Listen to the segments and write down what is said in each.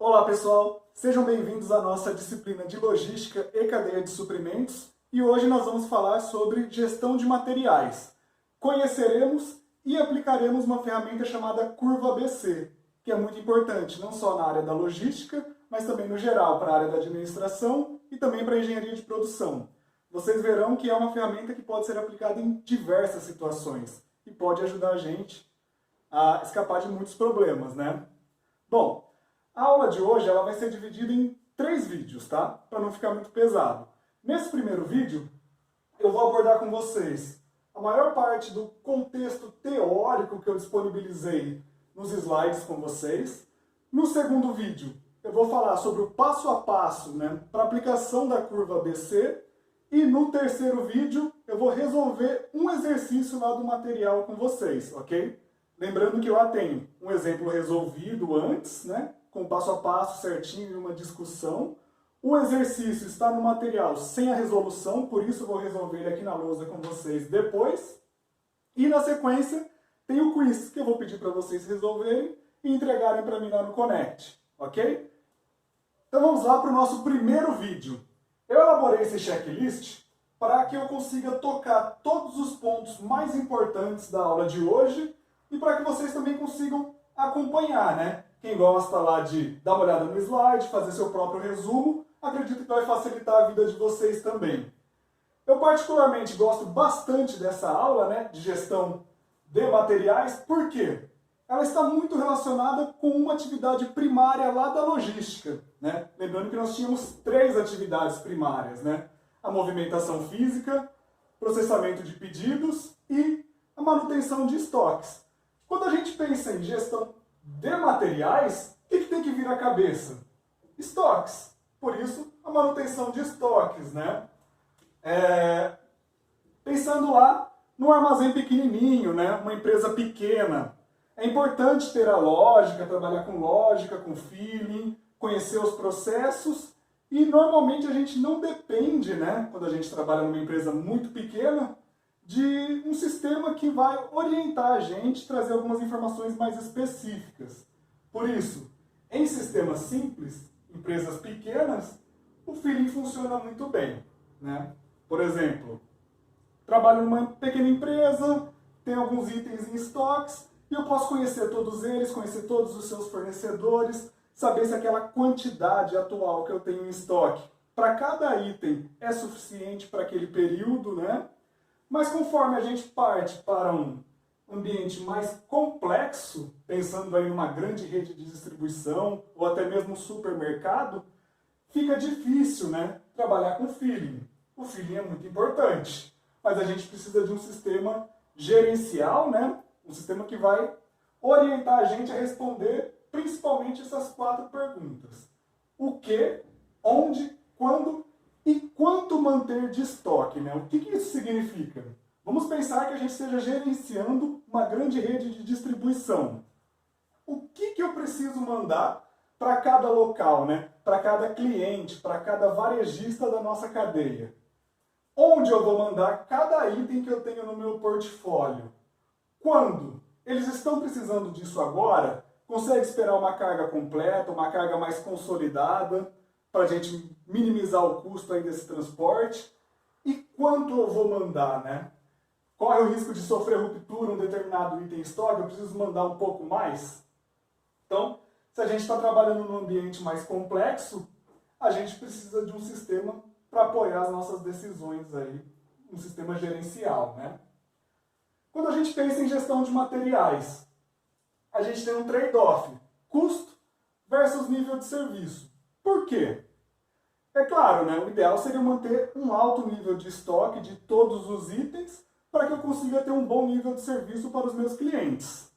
Olá pessoal, sejam bem-vindos à nossa disciplina de Logística e Cadeia de Suprimentos e hoje nós vamos falar sobre gestão de materiais. Conheceremos e aplicaremos uma ferramenta chamada Curva ABC, que é muito importante não só na área da logística, mas também no geral para a área da administração e também para a engenharia de produção. Vocês verão que é uma ferramenta que pode ser aplicada em diversas situações e pode ajudar a gente a escapar de muitos problemas, né? Bom, a aula de hoje ela vai ser dividida em 3 vídeos, tá? Para não ficar muito pesado. Nesse primeiro vídeo, eu vou abordar com vocês a maior parte do contexto teórico que eu disponibilizei nos slides com vocês. No segundo vídeo, eu vou falar sobre o passo a passo, né, para a aplicação da curva ABC. E no terceiro vídeo, eu vou resolver um exercício lá do material com vocês, ok? Lembrando que eu já tenho um exemplo resolvido antes, né? Com passo a passo certinho e uma discussão. O exercício está no material sem a resolução, por isso eu vou resolver ele aqui na lousa com vocês depois. E na sequência tem o quiz, que eu vou pedir para vocês resolverem e entregarem para mim lá no Connect, ok? Então vamos lá para o nosso primeiro vídeo. Eu elaborei esse checklist para que eu consiga tocar todos os pontos mais importantes da aula de hoje e para que vocês também consigam acompanhar, né? Quem gosta lá de dar uma olhada no slide, fazer seu próprio resumo, acredito que vai facilitar a vida de vocês também. Eu particularmente gosto bastante dessa aula, né, de gestão de materiais, por quê? Ela está muito relacionada com uma atividade primária lá da logística, né? Lembrando que nós tínhamos 3 atividades primárias, né? A movimentação física, processamento de pedidos e a manutenção de estoques. Quando a gente pensa em gestão de materiais, o que tem que vir à cabeça? Estoques. Por isso, a manutenção de estoques, né? Pensando lá num armazém pequenininho, né? Uma empresa pequena. É importante ter a lógica, trabalhar com lógica, com feeling, conhecer os processos e normalmente a gente não depende, né? Quando a gente trabalha numa empresa muito pequena, de um sistema que vai orientar a gente, trazer algumas informações mais específicas. Por isso, em sistemas simples, empresas pequenas, o feeling funciona muito bem, né? Por exemplo, trabalho numa pequena empresa, tem alguns itens em estoques, e eu posso conhecer todos eles, conhecer todos os seus fornecedores, saber se aquela quantidade atual que eu tenho em estoque para cada item é suficiente para aquele período, né? Mas conforme a gente parte para um ambiente mais complexo, pensando aí numa grande rede de distribuição ou até mesmo um supermercado, fica difícil, né, trabalhar com feeling. O feeling é muito importante, mas a gente precisa de um sistema gerencial, né, um sistema que vai orientar a gente a responder principalmente essas 4 perguntas. O que, onde, quando e quanto manter de estoque, né? O que isso significa? Vamos pensar que a gente esteja gerenciando uma grande rede de distribuição. O que eu preciso mandar para cada local, né? Para cada cliente, para cada varejista da nossa cadeia? Onde eu vou mandar cada item que eu tenho no meu portfólio? Quando? Eles estão precisando disso agora? Consegue esperar uma carga completa, uma carga mais consolidada, para a gente minimizar o custo aí desse transporte? E quanto eu vou mandar, né? Corre o risco de sofrer ruptura um determinado item em estoque, eu preciso mandar um pouco mais? Então, se a gente está trabalhando num ambiente mais complexo, a gente precisa de um sistema para apoiar as nossas decisões aí, um sistema gerencial, né? Quando a gente pensa em gestão de materiais, a gente tem um trade-off, custo versus nível de serviço. Por quê? É claro, né, o ideal seria manter um alto nível de estoque de todos os itens para que eu consiga ter um bom nível de serviço para os meus clientes.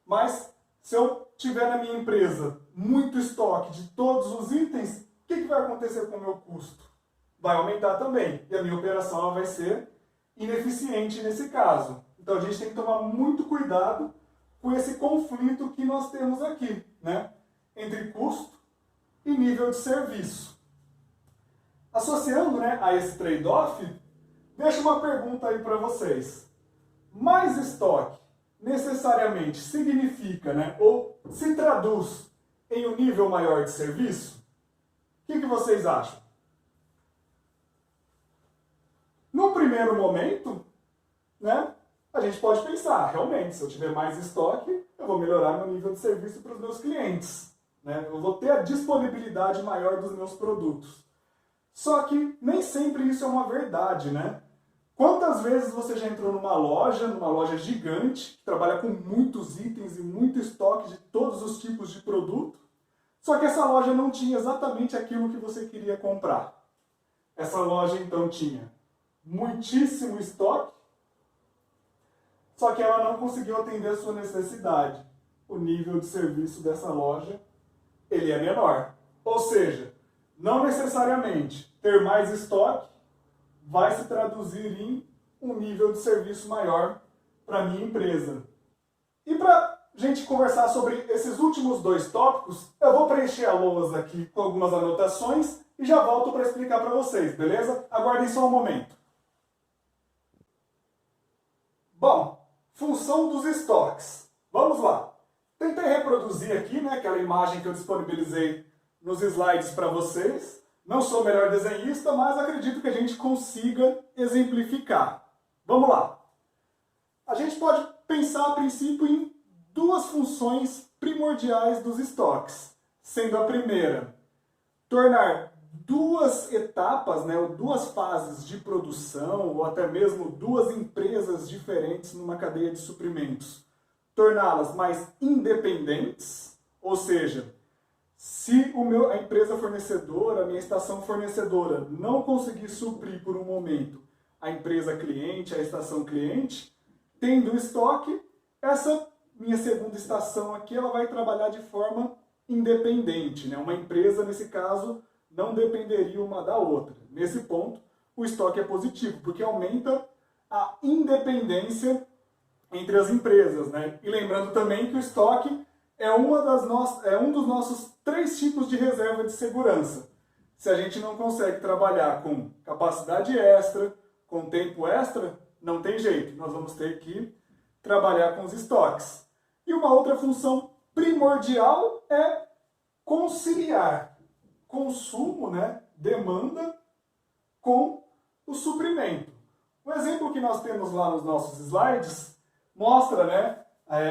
Mas se eu tiver na minha empresa muito estoque de todos os itens, o que vai acontecer com o meu custo? Vai aumentar também e a minha operação ela vai ser ineficiente nesse caso. Então a gente tem que tomar muito cuidado com esse conflito que nós temos aqui, né, entre custo e nível de serviço. Associando, né, a esse trade-off, deixo uma pergunta aí para vocês. Mais estoque necessariamente significa, né, ou se traduz em um nível maior de serviço? O que vocês acham? No primeiro momento, né, a gente pode pensar, realmente, se eu tiver mais estoque, eu vou melhorar meu nível de serviço para os meus clientes. Né? Eu vou ter a disponibilidade maior dos meus produtos. Só que nem sempre isso é uma verdade, né? Quantas vezes você já entrou numa loja gigante, que trabalha com muitos itens e muito estoque de todos os tipos de produto, só que essa loja não tinha exatamente aquilo que você queria comprar. Essa loja então tinha muitíssimo estoque, só que ela não conseguiu atender a sua necessidade. O nível de serviço dessa loja, ele é menor. Ou seja, não necessariamente ter mais estoque vai se traduzir em um nível de serviço maior para a minha empresa. E para a gente conversar sobre esses últimos dois tópicos, eu vou preencher a lousa aqui com algumas anotações e já volto para explicar para vocês, beleza? Aguardem só um momento. Bom, função dos estoques. Vamos lá. Tentei reproduzir aqui, né, aquela imagem que eu disponibilizei nos slides para vocês. Não sou o melhor desenhista, mas acredito que a gente consiga exemplificar. Vamos lá. A gente pode pensar a princípio em duas funções primordiais dos estoques. Sendo a primeira, tornar duas etapas, né, ou duas fases de produção, ou até mesmo duas empresas diferentes numa cadeia de suprimentos, torná-las mais independentes, ou seja, se a empresa fornecedora, a minha estação fornecedora, não conseguir suprir por um momento a empresa cliente, a estação cliente, tendo estoque, essa minha segunda estação aqui ela vai trabalhar de forma independente. Né? Uma empresa, nesse caso, não dependeria uma da outra. Nesse ponto, o estoque é positivo, porque aumenta a independência entre as empresas. Né? E lembrando também que o estoque é um dos nossos 3 tipos de reserva de segurança. Se a gente não consegue trabalhar com capacidade extra, com tempo extra, não tem jeito. Nós vamos ter que trabalhar com os estoques. E uma outra função primordial é conciliar consumo, né, demanda, com o suprimento. O exemplo que nós temos lá nos nossos slides mostra, né,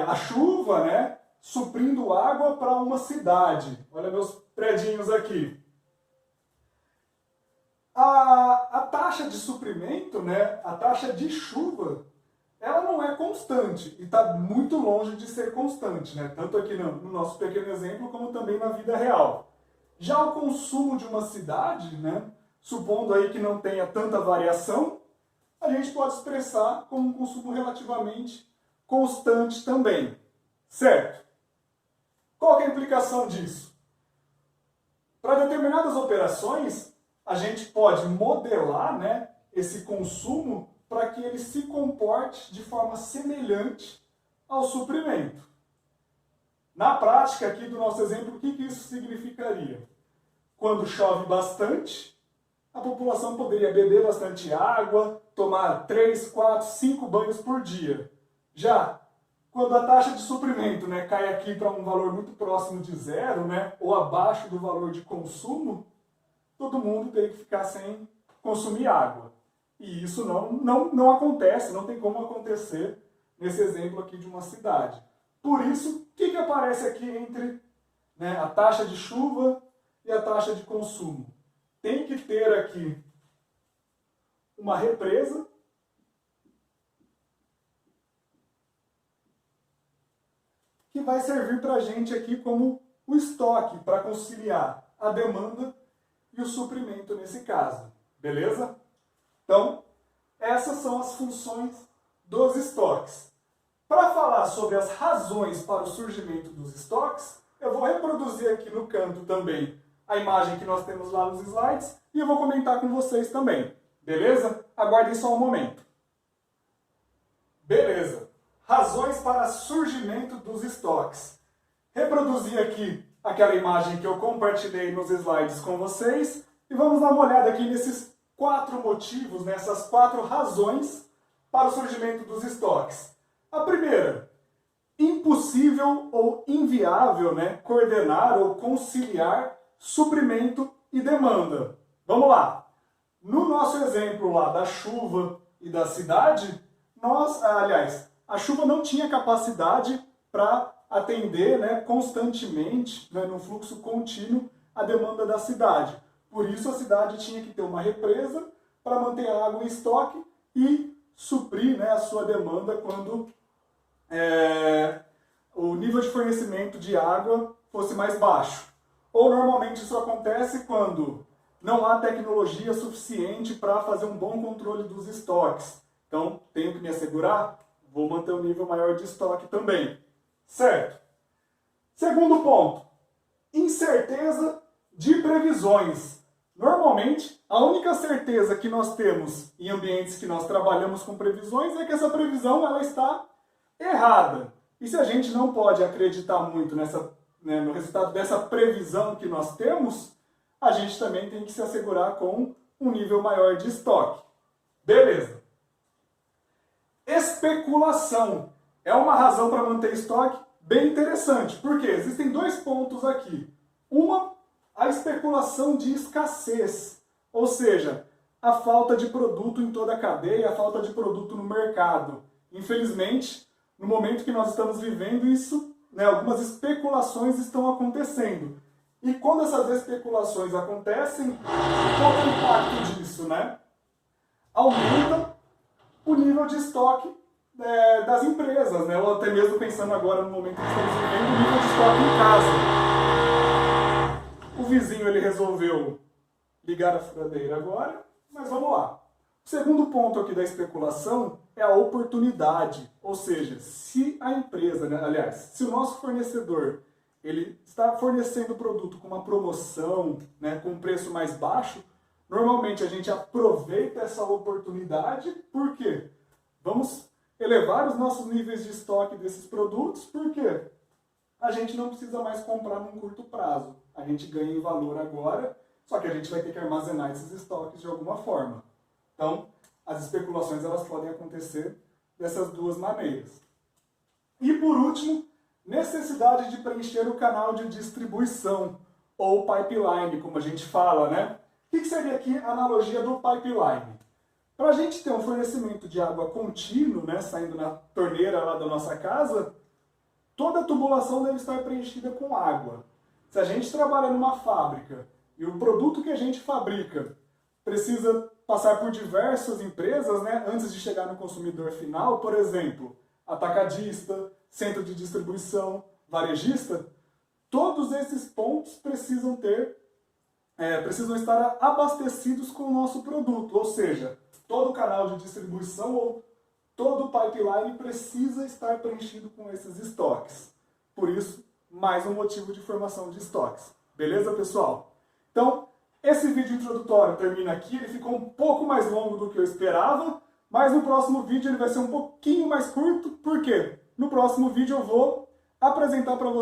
a chuva, né, suprindo água para uma cidade. Olha meus predinhos aqui. A taxa de suprimento, né, a taxa de chuva, ela não é constante e está muito longe de ser constante, né? Tanto aqui no nosso pequeno exemplo, como também na vida real. Já o consumo de uma cidade, né, supondo aí que não tenha tanta variação, a gente pode expressar como um consumo relativamente constante também, certo? Qual que é a implicação disso? Para determinadas operações, a gente pode modelar, né, esse consumo para que ele se comporte de forma semelhante ao suprimento. Na prática aqui do nosso exemplo, o que isso significaria? Quando chove bastante, a população poderia beber bastante água, tomar 3, 4, 5 banhos por dia. Já quando a taxa de suprimento, né, cai aqui para um valor muito próximo de zero, né, ou abaixo do valor de consumo, todo mundo teria que ficar sem consumir água. E isso não acontece, não tem como acontecer nesse exemplo aqui de uma cidade. Por isso, o que aparece aqui entre, né, a taxa de chuva e a taxa de consumo? Tem que ter aqui uma represa que vai servir para a gente aqui como o estoque para conciliar a demanda e o suprimento nesse caso. Beleza? Então, essas são as funções dos estoques. Para falar sobre as razões para o surgimento dos estoques, eu vou reproduzir aqui no canto também a imagem que nós temos lá nos slides e eu vou comentar com vocês também. Beleza? Aguardem só um momento. Beleza. Razões para surgimento dos estoques. Reproduzi aqui aquela imagem que eu compartilhei nos slides com vocês e vamos dar uma olhada aqui nesses 4 motivos, nessas 4 razões para o surgimento dos estoques. A primeira, impossível ou inviável, né, coordenar ou conciliar suprimento e demanda. Vamos lá. No nosso exemplo lá da chuva e da cidade, a chuva não tinha capacidade para atender, né, constantemente, né, num fluxo contínuo, a demanda da cidade. Por isso a cidade tinha que ter uma represa para manter a água em estoque e suprir, né, a sua demanda quando o nível de fornecimento de água fosse mais baixo. Ou normalmente isso acontece quando não há tecnologia suficiente para fazer um bom controle dos estoques. Então, tenho que me assegurar, vou manter um nível maior de estoque também. Certo? Segundo ponto, incerteza de previsões. Normalmente, a única certeza que nós temos em ambientes que nós trabalhamos com previsões é que essa previsão ela está errada. E se a gente não pode acreditar muito no resultado dessa previsão que nós temos, a gente também tem que se assegurar com um nível maior de estoque. Beleza. Especulação é uma razão para manter estoque bem interessante. Por quê? Existem dois pontos aqui. Uma, a especulação de escassez, ou seja, a falta de produto em toda a cadeia, a falta de produto no mercado. Infelizmente, no momento que nós estamos vivendo isso, né, algumas especulações estão acontecendo. E quando essas especulações acontecem, qual é o impacto disso, né? Aumenta o nível de estoque das empresas, né? Ou até mesmo pensando agora no momento que estamos vivendo, o nível de estoque em casa. O vizinho ele resolveu ligar a furadeira agora, mas vamos lá. O segundo ponto aqui da especulação é a oportunidade, ou seja, se a empresa, né, aliás, se o nosso fornecedor ele está fornecendo o produto com uma promoção, né, com um preço mais baixo, normalmente a gente aproveita essa oportunidade, por quê? Vamos elevar os nossos níveis de estoque desses produtos, porque a gente não precisa mais comprar num curto prazo. A gente ganha em valor agora, só que a gente vai ter que armazenar esses estoques de alguma forma. Então, as especulações elas podem acontecer dessas duas maneiras. E por último, necessidade de preencher o canal de distribuição, ou pipeline, como a gente fala, né? O que seria aqui a analogia do pipeline? Para a gente ter um fornecimento de água contínuo, né, saindo na torneira lá da nossa casa, toda a tubulação deve estar preenchida com água. Se a gente trabalha numa fábrica e o produto que a gente fabrica precisa passar por diversas empresas, né, antes de chegar no consumidor final, por exemplo, atacadista, centro de distribuição, varejista, todos esses pontos precisam estar abastecidos com o nosso produto, ou seja, todo o canal de distribuição ou todo o pipeline precisa estar preenchido com esses estoques. Por isso, mais um motivo de formação de estoques. Beleza, pessoal? Então, esse vídeo introdutório termina aqui, ele ficou um pouco mais longo do que eu esperava, mas no próximo vídeo ele vai ser um pouquinho mais curto, por quê? No próximo vídeo eu vou apresentar para vocês